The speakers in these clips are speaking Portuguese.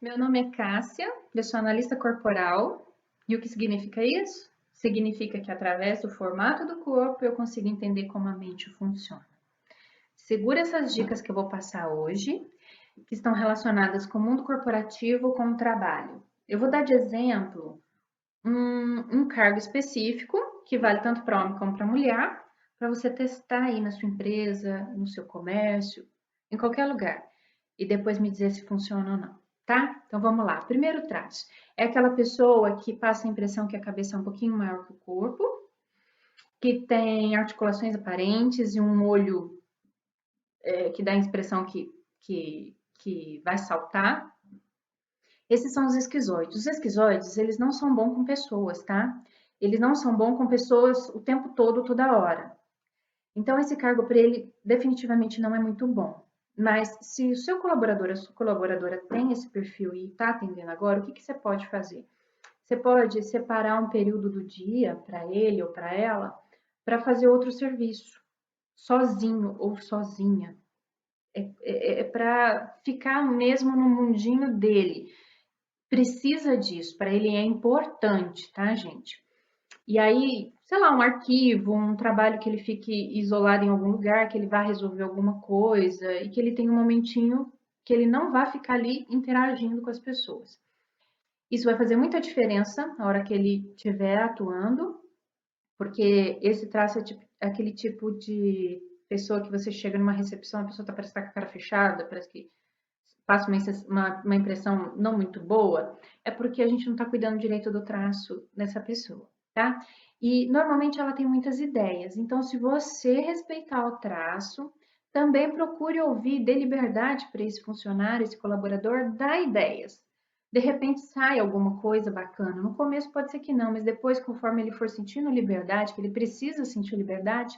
Meu nome é Cássia, eu sou analista corporal. E o que significa isso? Significa que através do formato do corpo eu consigo entender como a mente funciona. Segura essas dicas que eu vou passar hoje, que estão relacionadas com o mundo corporativo, com o trabalho. Eu vou dar de exemplo um cargo específico, que vale tanto para homem como para mulher, para você testar aí na sua empresa, no seu comércio, em qualquer lugar. E depois me dizer se funciona ou não, tá? Então vamos lá. Primeiro traço é aquela pessoa que passa a impressão que a cabeça é um pouquinho maior que o corpo, que tem articulações aparentes e um olho que dá a impressão que vai saltar. Esses são os esquizoides. Os esquizoides, eles não são bons com pessoas, tá? Eles não são bons com pessoas o tempo todo, toda hora. Então, esse cargo para ele definitivamente não é muito bom. Mas se o seu colaborador, a sua colaboradora tem esse perfil e está atendendo agora, o que, que você pode fazer? Você pode separar um período do dia para ele ou para ela para fazer outro serviço, sozinho ou sozinha. É para ficar mesmo no mundinho dele. Precisa disso, para ele é importante, tá, gente? E aí, sei lá, um arquivo, um trabalho que ele fique isolado em algum lugar, que ele vá resolver alguma coisa e que ele tenha um momentinho que ele não vá ficar ali interagindo com as pessoas. Isso vai fazer muita diferença na hora que ele estiver atuando, porque esse traço é aquele tipo de pessoa que você chega numa recepção, a pessoa parece estar com a cara fechada, parece que passa uma impressão não muito boa, é porque a gente não está cuidando direito do traço dessa pessoa, tá? E normalmente ela tem muitas ideias, então se você respeitar o traço, também procure ouvir, dê liberdade para esse funcionário, esse colaborador, dar ideias. De repente sai alguma coisa bacana. No começo pode ser que não, mas depois, conforme ele for sentindo liberdade, que ele precisa sentir liberdade,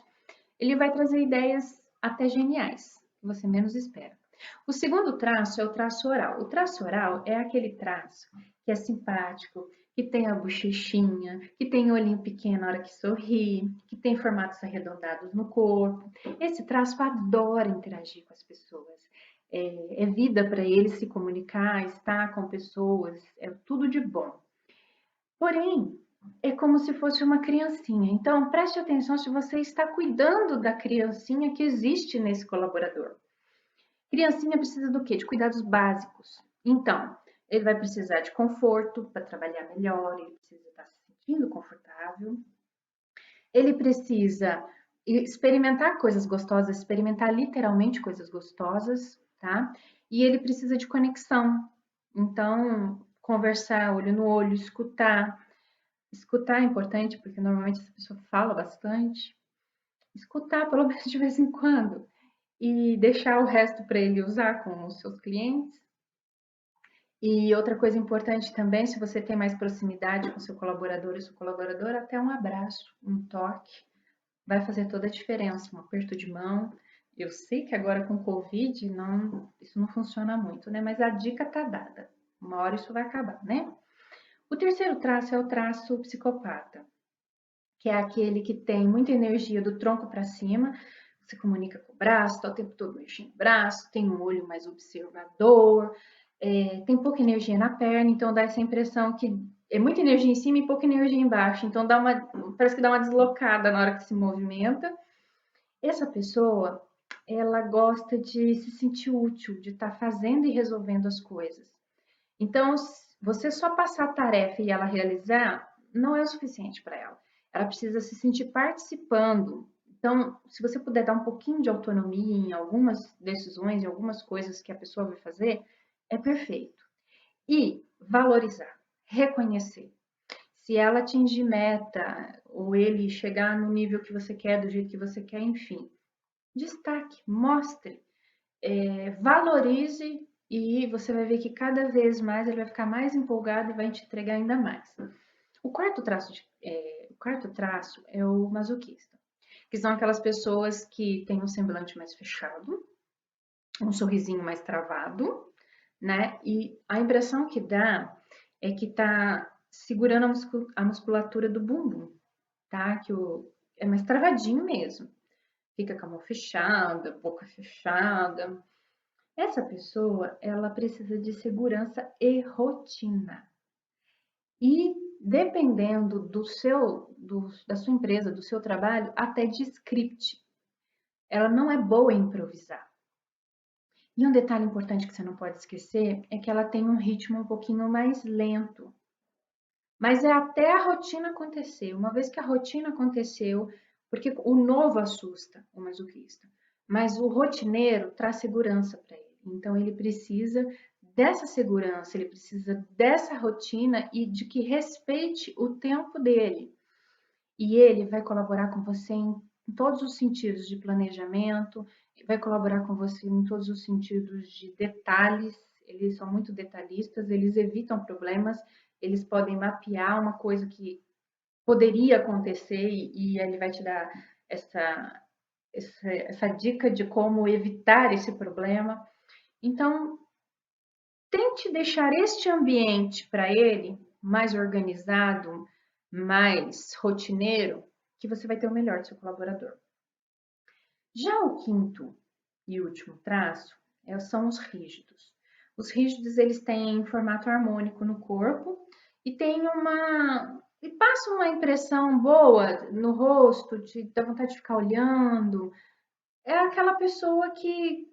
ele vai trazer ideias até geniais, que você menos espera. O segundo traço é o traço oral. O traço oral é aquele traço que é simpático, que tem a bochechinha, que tem o olhinho pequeno na hora que sorri, que tem formatos arredondados no corpo. Esse traço adora interagir com as pessoas. É vida para ele se comunicar, estar com pessoas, é tudo de bom. Porém, é como se fosse uma criancinha. Então, preste atenção se você está cuidando da criancinha que existe nesse colaborador. Criancinha precisa do quê? De cuidados básicos. Então, ele vai precisar de conforto para trabalhar melhor, ele precisa estar se sentindo confortável, ele precisa experimentar coisas gostosas, experimentar literalmente coisas gostosas, tá? E ele precisa de conexão. Então, conversar olho no olho, escutar. Escutar é importante, porque normalmente essa pessoa fala bastante. Escutar, pelo menos de vez em quando, e deixar o resto para ele usar com os seus clientes. E outra coisa importante também, se você tem mais proximidade com seu colaborador e sua colaboradora, até um abraço, um toque, vai fazer toda a diferença, um aperto de mão. Eu sei que agora com Covid isso não funciona muito, né? Mas a dica tá dada. Uma hora isso vai acabar, né? O terceiro traço é o traço psicopata, que é aquele que tem muita energia do tronco para cima, se comunica com o braço, está o tempo todo mexendo o braço, tem um olho mais observador, tem pouca energia na perna, então dá essa impressão que é muita energia em cima e pouca energia embaixo, então parece que dá uma deslocada na hora que se movimenta. Essa pessoa, ela gosta de se sentir útil, de estar fazendo e resolvendo as coisas. Então, você só passar a tarefa e ela realizar não é o suficiente para ela. Ela precisa se sentir participando. Então, se você puder dar um pouquinho de autonomia em algumas decisões, em algumas coisas que a pessoa vai fazer, é perfeito. E valorizar, reconhecer. Se ela atingir meta ou ele chegar no nível que você quer, do jeito que você quer, enfim, destaque, mostre, valorize e você vai ver que cada vez mais ele vai ficar mais empolgado e vai te entregar ainda mais. O quarto traço é o masoquista, que são aquelas pessoas que têm um semblante mais fechado, um sorrisinho mais travado, né? E a impressão que dá é que tá segurando a musculatura do bumbum, tá? É mais travadinho mesmo. Fica com a mão fechada, boca fechada. Essa pessoa, ela precisa de segurança e rotina. E dependendo da sua empresa, do seu trabalho, até de script. Ela não é boa em improvisar. E um detalhe importante que você não pode esquecer é que ela tem um ritmo um pouquinho mais lento. Mas é até a rotina acontecer. Uma vez que a rotina aconteceu, porque o novo assusta o masoquista, mas o rotineiro traz segurança para ele. Então ele precisa dessa segurança, ele precisa dessa rotina e de que respeite o tempo dele. E ele vai colaborar com você em todos os sentidos de planejamento, vai colaborar com você em todos os sentidos de detalhes. Eles são muito detalhistas, eles evitam problemas, eles podem mapear uma coisa que poderia acontecer e ele vai te dar essa dica de como evitar esse problema. Então, tente deixar este ambiente para ele mais organizado, mais rotineiro, que você vai ter o melhor do seu colaborador. Já o quinto e último traço são os rígidos. Os rígidos eles têm formato harmônico no corpo e passam uma impressão boa no rosto, dá vontade de ficar olhando. É aquela pessoa que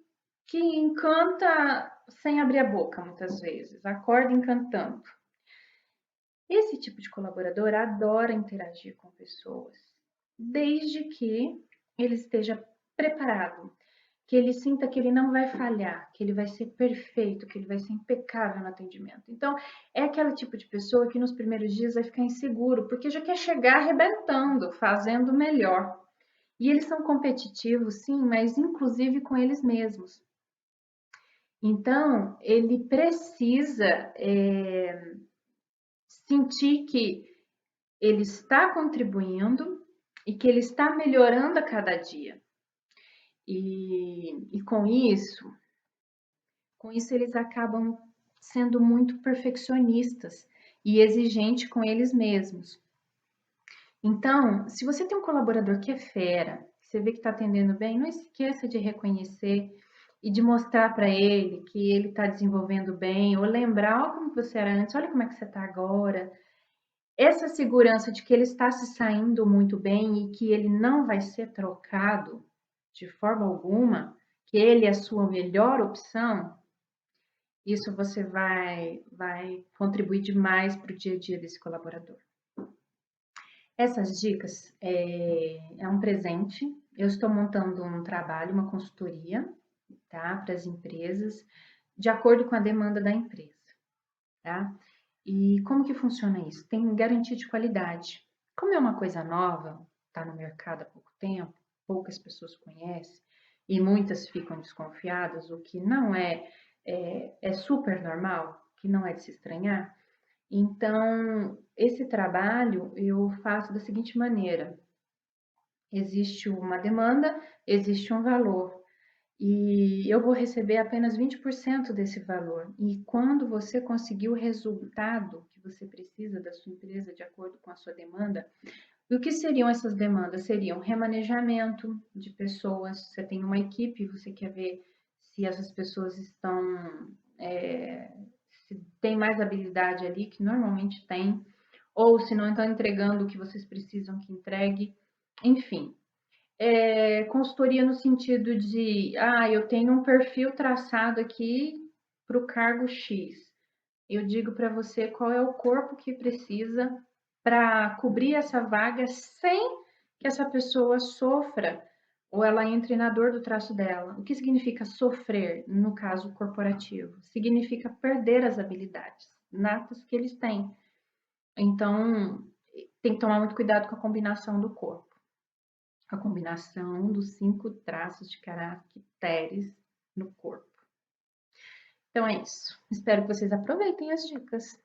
encanta sem abrir a boca, muitas vezes, acorda encantando. Esse tipo de colaborador adora interagir com pessoas, desde que ele esteja preparado, que ele sinta que ele não vai falhar, que ele vai ser perfeito, que ele vai ser impecável no atendimento. Então, é aquele tipo de pessoa que nos primeiros dias vai ficar inseguro, porque já quer chegar arrebentando, fazendo melhor. E eles são competitivos, sim, mas inclusive com eles mesmos. Então, ele precisa sentir que ele está contribuindo e que ele está melhorando a cada dia. E com isso eles acabam sendo muito perfeccionistas e exigentes com eles mesmos. Então, se você tem um colaborador que é fera, você vê que está atendendo bem, não esqueça de reconhecer e de mostrar para ele que ele está desenvolvendo bem, ou lembrar, olha como você era antes, olha como é que você está agora. Essa segurança de que ele está se saindo muito bem e que ele não vai ser trocado de forma alguma, que ele é a sua melhor opção, isso você vai contribuir demais para o dia a dia desse colaborador. Essas dicas é um presente. Eu estou montando um trabalho, uma consultoria, tá, para as empresas, de acordo com a demanda da empresa, tá? E como que funciona isso? Tem garantia de qualidade. Como é uma coisa nova, está no mercado há pouco tempo, poucas pessoas conhecem e muitas ficam desconfiadas, o que não é super normal, que não é de se estranhar. Então, esse trabalho eu faço da seguinte maneira: existe uma demanda, existe um valor. E eu vou receber apenas 20% desse valor. E quando você conseguir o resultado que você precisa da sua empresa de acordo com a sua demanda, e o que seriam essas demandas? Seriam remanejamento de pessoas. Você tem uma equipe, você quer ver se essas pessoas se tem mais habilidade ali, que normalmente tem, ou se não estão entregando o que vocês precisam que entregue. Enfim, consultoria no sentido de, eu tenho um perfil traçado aqui para o cargo X. Eu digo para você qual é o corpo que precisa para cobrir essa vaga sem que essa pessoa sofra ou ela entre na dor do traço dela. O que significa sofrer no caso corporativo? Significa perder as habilidades natas que eles têm. Então, tem que tomar muito cuidado com a combinação do corpo. A combinação dos 5 traços de caracteres no corpo. Então é isso. Espero que vocês aproveitem as dicas.